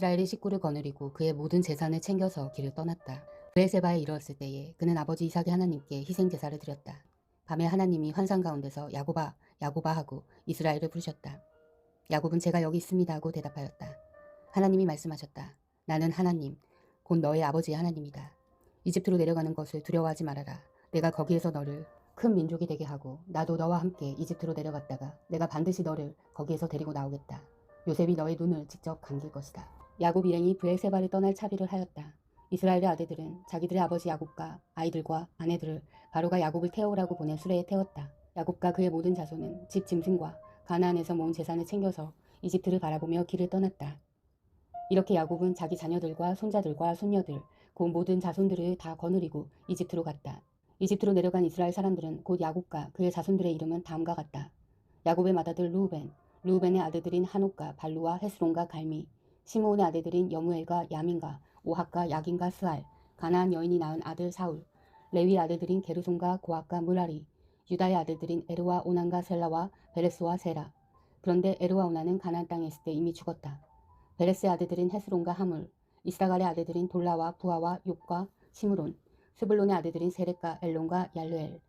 이스라엘의 식구를 거느리고 그의 모든 재산을 챙겨서 길을 떠났다. 브에세바에 이르렀을 때에 그는 아버지 이삭의 하나님께 희생 제사를 드렸다. 밤에 하나님이 환상 가운데서 야곱아 야곱아 하고 이스라엘을 부르셨다. 야곱은 제가 여기 있습니다 하고 대답하였다. 하나님이 말씀하셨다. 나는 하나님 곧 너의 아버지의 하나님이다. 이집트로 내려가는 것을 두려워하지 말아라. 내가 거기에서 너를 큰 민족이 되게 하고 나도 너와 함께 이집트로 내려갔다가 내가 반드시 너를 거기에서 데리고 나오겠다. 요셉이 너의 눈을 직접 감길 것이다. 야곱 일행이 브엘세바를 떠날 차비를 하였다. 이스라엘의 아들들은 자기들의 아버지 야곱과 아이들과 아내들을 바로가 야곱을 태우라고 보낸 수레에 태웠다. 야곱과 그의 모든 자손은 집 짐승과 가나안에서 모은 재산을 챙겨서 이집트를 바라보며 길을 떠났다. 이렇게 야곱은 자기 자녀들과 손자들과 손녀들, 곧 모든 자손들을 다 거느리고 이집트로 갔다. 이집트로 내려간 이스라엘 사람들은 곧 야곱과 그의 자손들의 이름은 다음과 같다. 야곱의 맏아들 루우벤, 루우벤의 아들들인 한옥과 발루와 헤스론과 갈미, 시므온의 아들들인 여무엘과 야민과 오학과 야긴과 스알, 가나안 여인이 낳은 아들 사울, 레위의 아들들인 게르손과 고학과 무라리, 유다의 아들들인 에르와 오난과 셀라와 베레스와 세라. 그런데 에르와 오난은 가나안 땅에 있을 때 이미 죽었다. 베레스의 아들들인 헤스론과 하물, 이스라갈의 아들들인 돌라와 부하와 욥과 시므론, 스불론의 아들들인 세렉과 엘론과 얄르엘.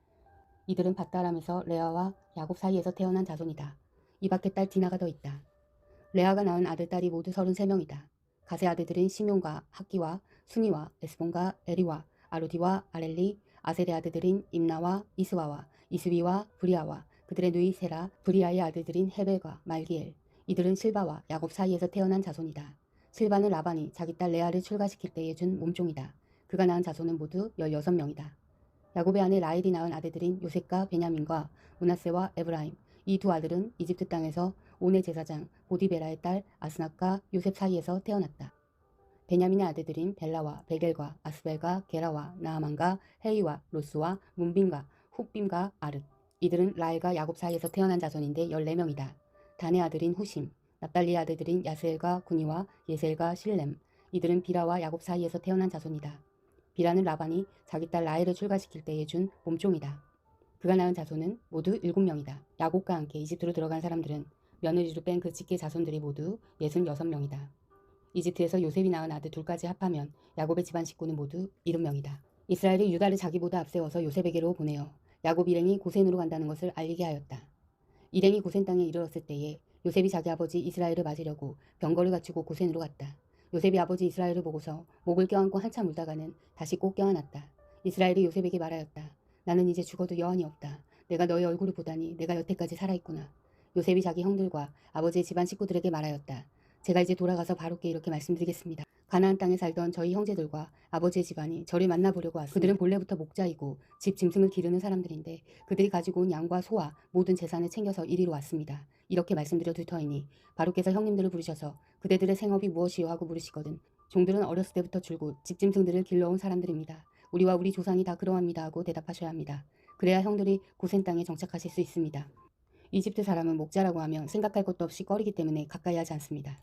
이들은 밧다람에서 레아와 야곱 사이에서 태어난 자손이다. 이 밖에 딸 디나가 더 있다. 레아가 낳은 아들딸이 모두 33명이다. 가세 아들들인 시몬과 학기와 수니와 에스본과 에리와 아루디와 아렐리, 아셀의 아들들인 임나와 이스와와 이스위와 브리아와 그들의 누이 세라, 브리아의 아들들인 헤벨과 말기엘. 이들은 실바와 야곱 사이에서 태어난 자손이다. 실바는 라반이 자기 딸 레아를 출가시킬 때에 준 몸종이다. 그가 낳은 자손은 모두 16명이다. 야곱의 아내 라헬이 낳은 아들들인 요셉과 베냐민과 므낫세와 에브라임. 이 두 아들은 이집트 땅에서 온의 제사장 보디베라의 딸 아스낙과 요셉 사이에서 태어났다. 베냐민의 아들들인 벨라와 베겔과 아스벨과 게라와 나아만과 헤이와 로스와 문빈과 훅빔과 아르. 이들은 라헬과 야곱 사이에서 태어난 자손인데 14명이다. 단의 아들인 후심, 납달리의 아들들인 야스엘과 구니와 예셀과 실렘. 이들은 비라와 야곱 사이에서 태어난 자손이다. 비라는 라반이 자기 딸 라헬을 출가시킬 때에 준 몸종이다. 그가 낳은 자손은 모두 7명이다. 야곱과 함께 이집트로 들어간 사람들은 며느리로 뺀 그 직계 자손들이 모두 66명이다. 이집트에서 요셉이 낳은 아들 둘까지 합하면 야곱의 집안 식구는 모두 70명이다. 이스라엘이 유다를 자기보다 앞세워서 요셉에게로 보내어 야곱 일행이 고센으로 간다는 것을 알리게 하였다. 일행이 고센 땅에 이르렀을 때에 요셉이 자기 아버지 이스라엘을 맞으려고 병거를 갖추고 고센으로 갔다. 요셉이 아버지 이스라엘을 보고서 목을 껴안고 한참 울다가는 다시 꼭 껴안았다. 이스라엘이 요셉에게 말하였다. 나는 이제 죽어도 여한이 없다. 내가 너의 얼굴을 보다니 내가 여태까지 살아있구나. 요셉이 자기 형들과 아버지의 집안 식구들에게 말하였다. 제가 이제 돌아가서 바로께 이렇게 말씀드리겠습니다. 가나안 땅에 살던 저희 형제들과 아버지의 집안이 저를 만나보려고 왔습니다. 그들은 본래부터 목자이고 집 짐승을 기르는 사람들인데 그들이 가지고 온 양과 소와 모든 재산을 챙겨서 이리로 왔습니다. 이렇게 말씀드려 둘 터이니 바로께서 형님들을 부르셔서 그대들의 생업이 무엇이요 하고 물으시거든 종들은 어렸을 때부터 줄곧 집 짐승들을 길러온 사람들입니다. 우리와 우리 조상이 다 그러합니다 하고 대답하셔야 합니다. 그래야 형들이 고센 땅에 정착하실 수 있습니다. 이집트 사람은 목자라고 하면 생각할 것도 없이 꺼리기 때문에 가까이 하지 않습니다.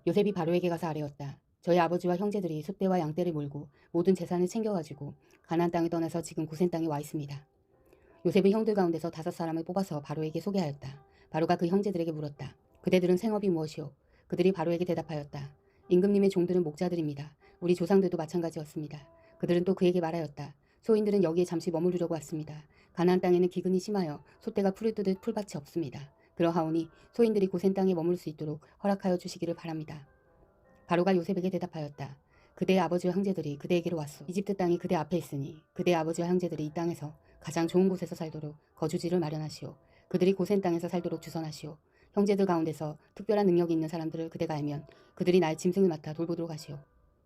요셉이 바로에게 가서 아뢰었다. 저희 아버지와 형제들이 숫대와 양떼를 몰고 모든 재산을 챙겨가지고 가나안 땅을 떠나서 지금 고센 땅에 와 있습니다. 요셉의 형들 가운데서 5사람을 뽑아서 바로에게 소개하였다. 바로가 그 형제들에게 물었다. 그대들은 생업이 무엇이오? 그들이 바로에게 대답하였다. 임금님의 종들은 목자들입니다. 우리 조상들도 마찬가지였습니다. 그들은 또 그에게 말하였다. 소인들은 여기에 잠시 머무르려고 왔습니다. 가나안 땅에는 기근이 심하여 솥대가 풀을 뜯을 풀밭이 없습니다. 그러하오니 소인들이 고센 땅에 머물 수 있도록 허락하여 주시기를 바랍니다. 바로가 요셉에게 대답하였다. 그대의 아버지와 형제들이 그대에게로 왔소. 이집트 땅이 그대 앞에 있으니 그대의 아버지와 형제들이 이 땅에서 가장 좋은 곳에서 살도록 거주지를 마련하시오. 그들이 고센 땅에서 살도록 주선하시오. 형제들 가운데서 특별한 능력이 있는 사람들을 그대가 알면 그들이 날 짐승을 맡아 돌보도록 하시오.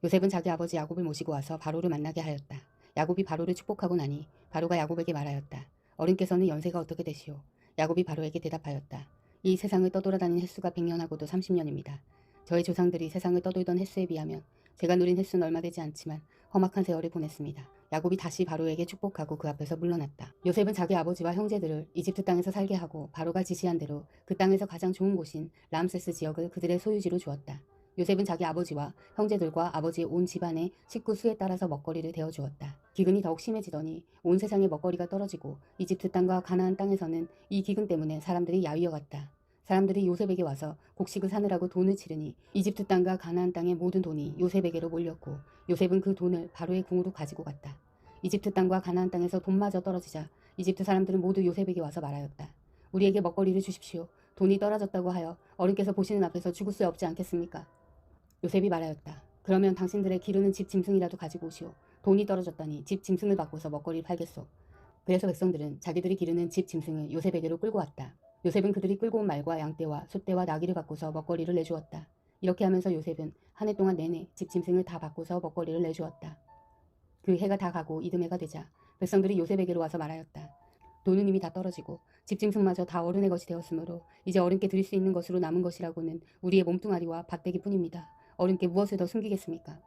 요셉은 자기 아버지 야곱을 모시고 와서 바로를 만나게 하였다. 야곱이 바로를 축복하고 나니 바로가 야곱에게 말하였다. 어른께서는 연세가 어떻게 되시오? 야곱이 바로에게 대답하였다. 이 세상을 떠돌아다닌 횟수가 100년하고도 30년입니다. 저희 조상들이 세상을 떠돌던 횟수에 비하면 제가 누린 횟수는 얼마 되지 않지만 험악한 세월을 보냈습니다. 야곱이 다시 바로에게 축복하고 그 앞에서 물러났다. 요셉은 자기 아버지와 형제들을 이집트 땅에서 살게 하고 바로가 지시한 대로 그 땅에서 가장 좋은 곳인 람세스 지역을 그들의 소유지로 주었다. 요셉은 자기 아버지와 형제들과 아버지의 온 집안의 식구 수에 따라서 먹거리를 대어주었다. 기근이 더욱 심해지더니 온 세상에 먹거리가 떨어지고 이집트 땅과 가나안 땅에서는 이 기근 때문에 사람들이 야위어갔다. 사람들이 요셉에게 와서 곡식을 사느라고 돈을 치르니 이집트 땅과 가나안 땅의 모든 돈이 요셉에게로 몰렸고 요셉은 그 돈을 바로의 궁으로 가지고 갔다. 이집트 땅과 가나안 땅에서 돈마저 떨어지자 이집트 사람들은 모두 요셉에게 와서 말하였다. 우리에게 먹거리를 주십시오. 돈이 떨어졌다고 하여 어른께서 보시는 앞에서 죽을 수 없지 않겠습니까? 요셉이 말하였다. 그러면 당신들의 기르는 집 짐승이라도 가지고 오시오. 돈이 떨어졌다니 집 짐승을 바꿔서 먹거리를 팔겠소. 그래서 백성들은 자기들이 기르는 집 짐승을 요셉에게로 끌고 왔다. 요셉은 그들이 끌고 온 말과 양떼와 숫떼와 나귀를 바꿔서 먹거리를 내주었다. 이렇게 하면서 요셉은 한 해 동안 내내 집 짐승을 다 바꿔서 먹거리를 내주었다. 그 해가 다 가고 이듬해가 되자 백성들이 요셉에게로 와서 말하였다. 돈은 이미 다 떨어지고 집 짐승마저 다 어른의 것이 되었으므로 이제 어른께 드릴 수 있는 것으로 남은 것이라고는 우리의 몸뚱아리와 밭대기뿐입니다. 어른께 무엇을 더 숨기겠습니까?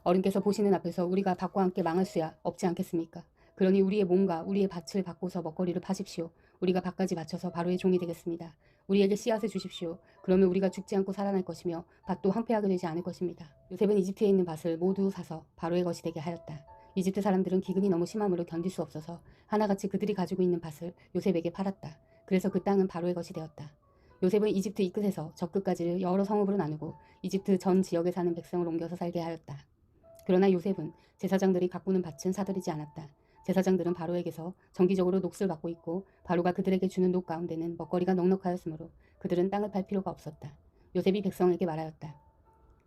어른께서 보시는 앞에서 우리가 밭과 함께 망할 수야 없지 않겠습니까? 그러니 우리의 몸과 우리의 밭을 바꿔서 먹거리를 파십시오. 우리가 밭까지 바쳐서 바로의 종이 되겠습니다. 우리에게 씨앗을 주십시오. 그러면 우리가 죽지 않고 살아날 것이며 밭도 황폐하게 되지 않을 것입니다. 요셉은 이집트에 있는 밭을 모두 사서 바로의 것이 되게 하였다. 이집트 사람들은 기근이 너무 심함으로 견딜 수 없어서 하나같이 그들이 가지고 있는 밭을 요셉에게 팔았다. 그래서 그 땅은 바로의 것이 되었다. 요셉은 이집트 이 끝에서 저 끝까지를 여러 성읍으로 나누고 이집트 전 지역에 사는 백성을 옮겨서 살게 하였다. 그러나 요셉은 제사장들이 가꾸는 밭은 사들이지 않았다. 제사장들은 바로에게서 정기적으로 녹슬 받고 있고 바로가 그들에게 주는 녹 가운데는 먹거리가 넉넉하였으므로 그들은 땅을 팔 필요가 없었다. 요셉이 백성에게 말하였다.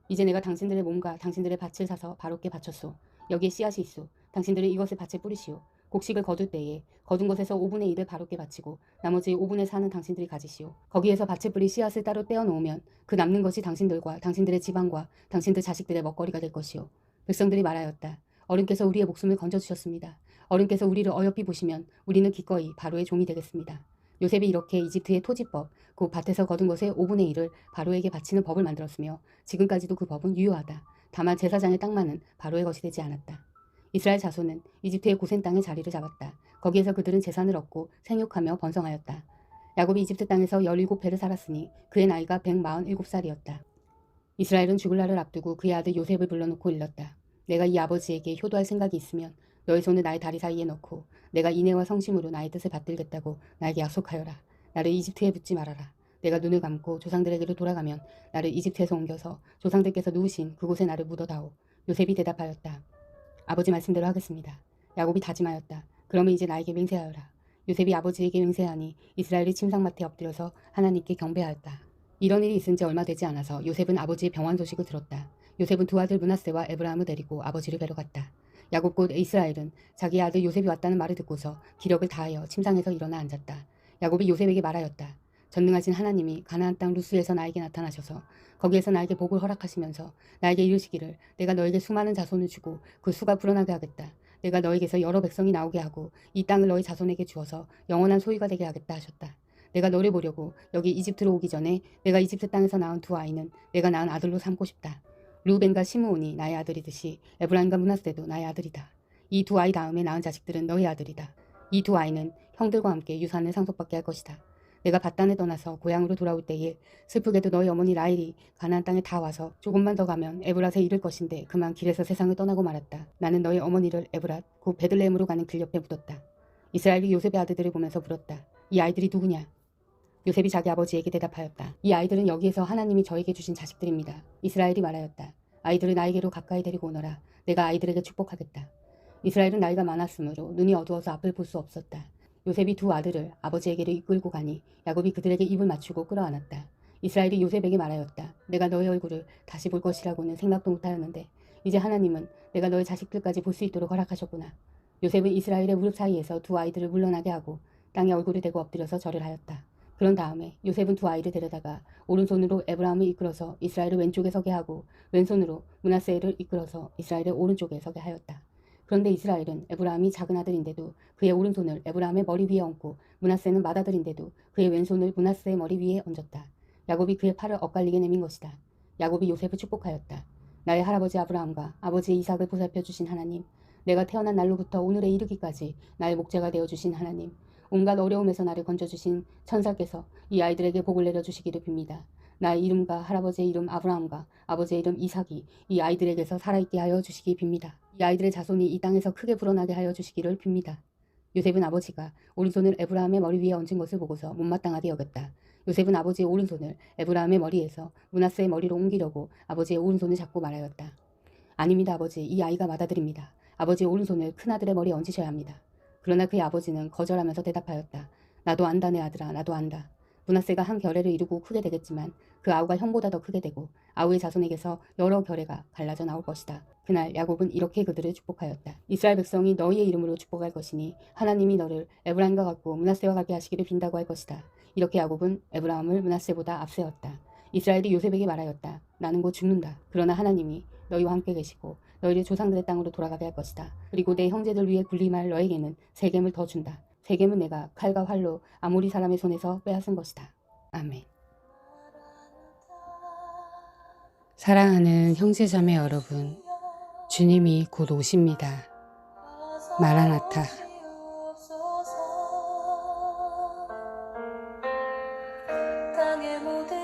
이제 내가 당신들의 몸과 당신들의 밭을 사서 바로께 바쳤소. 여기에 씨앗이 있소. 당신들은 이것을 밭에 뿌리시오. 곡식을 거둘 때에 거둔 것에서 5분의 1을 바로께 바치고 나머지 5분의 4는 당신들이 가지시오. 거기에서 밭에 뿌릴 씨앗을 따로 떼어 놓으면 그 남는 것이 당신들과 당신들의 집안과 당신들 자식들의 먹거리가 될 것이오. 백성들이 말하였다. 어른께서 우리의 목숨을 건져주셨습니다. 어른께서 우리를 어여삐 보시면 우리는 기꺼이 바로의 종이 되겠습니다. 요셉이 이렇게 이집트의 토지법, 그 밭에서 거둔 것의 5분의 1을 바로에게 바치는 법을 만들었으며 지금까지도 그 법은 유효하다. 다만 제사장의 땅만은 바로의 것이 되지 않았다. 이스라엘 자손은 이집트의 고센 땅에 자리를 잡았다. 거기에서 그들은 재산을 얻고 생육하며 번성하였다. 야곱이 이집트 땅에서 17배를 살았으니 그의 나이가 147살이었다. 이스라엘은 죽을 날을 앞두고 그의 아들 요셉을 불러놓고 일렀다. 내가 이 아버지에게 효도할 생각이 있으면 너의 손을 나의 다리 사이에 넣고 내가 인애와 성심으로 나의 뜻을 받들겠다고 나에게 약속하여라. 나를 이집트에 붙지 말아라. 내가 눈을 감고 조상들에게로 돌아가면 나를 이집트에서 옮겨서 조상들께서 누우신 그곳에 나를 묻어다오. 요셉이 대답하였다. 아버지 말씀대로 하겠습니다. 야곱이 다짐하였다. 그러면 이제 나에게 맹세하여라. 요셉이 아버지에게 맹세하니 이스라엘이 침상맡에 엎드려서 하나님께 경배하였다. 이런 일이 있은 지 얼마 되지 않아서 요셉은 아버지의 병환 소식을 들었다. 요셉은 두 아들 므낫세와 에브라임을 데리고 아버지를 뵈러 갔다. 야곱 곧 이스라엘은 자기 아들 요셉이 왔다는 말을 듣고서 기력을 다하여 침상에서 일어나 앉았다. 야곱이 요셉에게 말하였다. 전능하신 하나님이 가나안 땅 루스에서 나에게 나타나셔서 거기에서 나에게 복을 허락하시면서 나에게 이르시기를 내가 너에게 수많은 자손을 주고 그 수가 불어나게 하겠다. 내가 너에게서 여러 백성이 나오게 하고 이 땅을 너희 자손에게 주어서 영원한 소유가 되게 하겠다 하셨다. 내가 너를 보려고 여기 이집트로 오기 전에 내가 이집트 땅에서 낳은 두 아이는 내가 낳은 아들로 삼고 싶다. 루벤과 시므온이 나의 아들이듯이 에브라임과 므낫세도 나의 아들이다. 이 두 아이 다음에 낳은 자식들은 너의 아들이다. 이 두 아이는 형들과 함께 유산을 상속받게 할 것이다. 내가 밧단을 떠나서 고향으로 돌아올 때에 슬프게도 너희 어머니 라헬이 가나안 땅에 다 와서 조금만 더 가면 에브랏에 이를 것인데 그만 길에서 세상을 떠나고 말았다. 나는 너희 어머니를 에브랏 곧 베들레헴으로 가는 길 옆에 묻었다. 이스라엘이 요셉의 아들들을 보면서 물었다. 이 아이들이 누구냐? 요셉이 자기 아버지에게 대답하였다. 이 아이들은 여기에서 하나님이 저에게 주신 자식들입니다. 이스라엘이 말하였다. 아이들을 나에게로 가까이 데리고 오너라. 내가 아이들에게 축복하겠다. 이스라엘은 나이가 많았으므로 눈이 어두워서 앞을 볼 수 없었다. 요셉이 두 아들을 아버지에게로 이끌고 가니 야곱이 그들에게 입을 맞추고 끌어안았다. 이스라엘이 요셉에게 말하였다. 내가 너의 얼굴을 다시 볼 것이라고는 생각도 못하였는데 이제 하나님은 내가 너의 자식들까지 볼 수 있도록 허락하셨구나. 요셉은 이스라엘의 무릎 사이에서 두 아이들을 물러나게 하고 땅에 얼굴을 대고 엎드려서 절을 하였다. 그런 다음에 요셉은 두 아이를 데려다가 오른손으로 에브라임을 이끌어서 이스라엘을 왼쪽에 서게 하고 왼손으로 므낫세를 이끌어서 이스라엘의 오른쪽에 서게 하였다. 그런데 이스라엘은 에브라임이 작은 아들인데도 그의 오른손을 에브라임의 머리 위에 얹고 므낫세는 맏아들인데도 그의 왼손을 므낫세의 머리 위에 얹었다. 야곱이 그의 팔을 엇갈리게 내민 것이다. 야곱이 요셉을 축복하였다. 나의 할아버지 아브라함과 아버지 이삭을 보살펴 주신 하나님, 내가 태어난 날로부터 오늘에 이르기까지 나의 목자가 되어주신 하나님, 온갖 어려움에서 나를 건져주신 천사께서 이 아이들에게 복을 내려주시기를 빕니다. 나의 이름과 할아버지의 이름 아브라함과 아버지의 이름 이삭이 이 아이들에게서 살아있게 하여 주시기 빕니다. 이 아이들의 자손이 이 땅에서 크게 불어나게 하여 주시기를 빕니다. 요셉은 아버지가 오른손을 에브라함의 머리 위에 얹은 것을 보고서 못마땅하게 여겼다. 요셉은 아버지의 오른손을 에브라함의 머리에서 므낫세의 머리로 옮기려고 아버지의 오른손을 잡고 말하였다. 아닙니다, 아버지. 이 아이가 맏아들입니다. 아버지의 오른손을 큰아들의 머리에 얹으셔야 합니다. 그러나 그의 아버지는 거절하면서 대답하였다. 나도 안다, 내 아들아, 나도 안다. 므낫세가 한 결례를 이루고 크게 되겠지만 그 아우가 형보다 더 크게 되고 아우의 자손에게서 여러 결례가 갈라져 나올 것이다. 그날 야곱은 이렇게 그들을 축복하였다. 이스라엘 백성이 너희의 이름으로 축복할 것이니 하나님이 너를 에브라임과 같고 므낫세와 같게 하시기를 빈다고 할 것이다. 이렇게 야곱은 에브라임을 므낫세보다 앞세웠다. 이스라엘이 요셉에게 말하였다. 나는 곧 죽는다. 그러나 하나님이 너희와 함께 계시고 너희를 조상들의 땅으로 돌아가게 할 것이다. 그리고 내 형제들 위에 군림할 너에게는 세겜을 더 준다. 세겜은 내가 칼과 활로 아모리 사람의 손에서 빼앗은 것이다. 아멘. 사랑하는 형제자매 여러분, 주님이 곧 오십니다. 마라나타. 땅의 모든